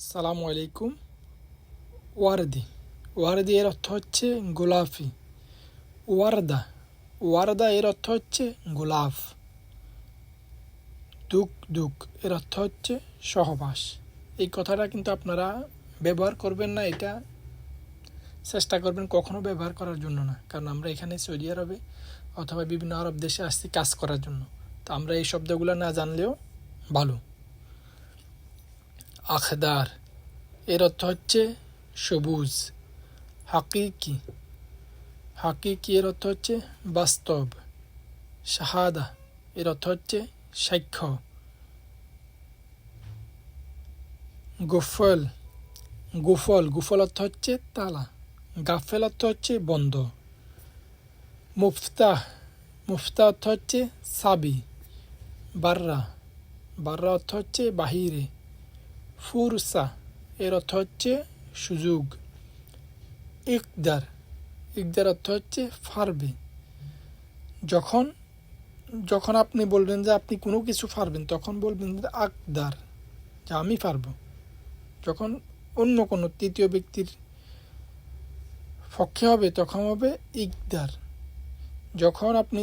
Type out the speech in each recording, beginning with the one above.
সালামু আলাইকুম। ওয়ারদি ওয়ারদি এর অর্থ হচ্ছে গোলাপি। ওয়ারদা ওয়ারদা এর অর্থ হচ্ছে গোলাপ। দুক দুক এর অর্থ হচ্ছে সহবাস। এই কথাটা কিন্তু আপনারা ব্যবহার করবেন না, এটা চেষ্টা করবেন কখনো ব্যবহার করার জন্য না, কারণ আমরা এখানে সৌদি আরবে অথবা বিভিন্ন আরব দেশে আসছি কাজ করার জন্য। তো আমরা এই শব্দগুলো না জানলেও ভালো। আখদার এর অর্থ হচ্ছে সবুজ। হাকিকি হাকিকি এর অর্থ হচ্ছে বাস্তব। শাহাদা এর অর্থ হচ্ছে সাক্ষ্য। গুফল গুফল গুফল অর্থ হচ্ছে তালা। গাফেল অর্থ হচ্ছে বন্ধ। মুফতাহ মুফতা অর্থ হচ্ছে চাবি। বাররা বাররা অর্থ হচ্ছে বাহিরে। ফুরসা এর অর্থ হচ্ছে সুযোগ। ইকদার ইকদার অর্থ হচ্ছে পারবে। যখন যখন আপনি বলবেন যে আপনি কোনো কিছু পারবেন, তখন বলবেন যে আকদার, যে আমি পারব। যখন অন্য কোনো তৃতীয় ব্যক্তির পক্ষে হবে তখন হবে ইকদার। যখন আপনি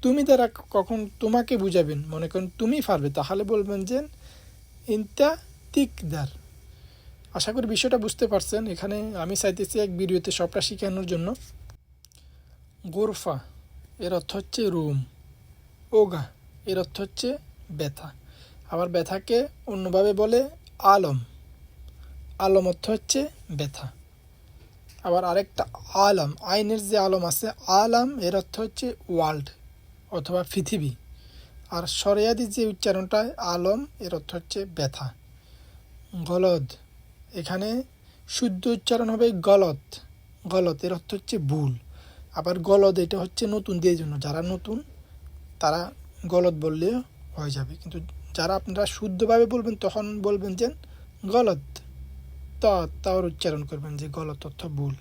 তুমি দ্বারা কখন তোমাকে বুঝাবেন, মনে করেন তুমি পারবে, তাহলে বলবেন যে ইনতা তিকদার। আশা করি বিষয়টা বুঝতে পারছেন। এখানে আমি চাইতেছি এক ভিডিওতে সবটা শেখানোর জন্য। গোরফা এর অর্থ হচ্ছে রুম। ওগা এর অর্থ হচ্ছে ব্যথা। আবার ব্যথাকে অন্যভাবে বলে আলম। আলম অর্থ হচ্ছে ব্যথা। আবার আরেকটা আলম, আইনের যে আলম আছে, আলাম এর অর্থ হচ্ছে ওয়ার্ল্ড অথবা পৃথিবী। আর শরিয়াদি যে উচ্চারণটা আলম এর অর্থ হচ্ছে ব্যথা। গলদ এখানে শুদ্ধ উচ্চারণ হবে গলত। গলত এর অর্থ হচ্ছে ভুল। আবার গলদ এটা হচ্ছে নতুনদের জন্য, যারা নতুন তারা গলত বললে হয়ে যাবে, কিন্তু যারা আপনারা শুদ্ধভাবে বলবেন তখন বলবেন যে গলত। তার উচ্চারণ করবেন যে গলত অর্থ ভুল।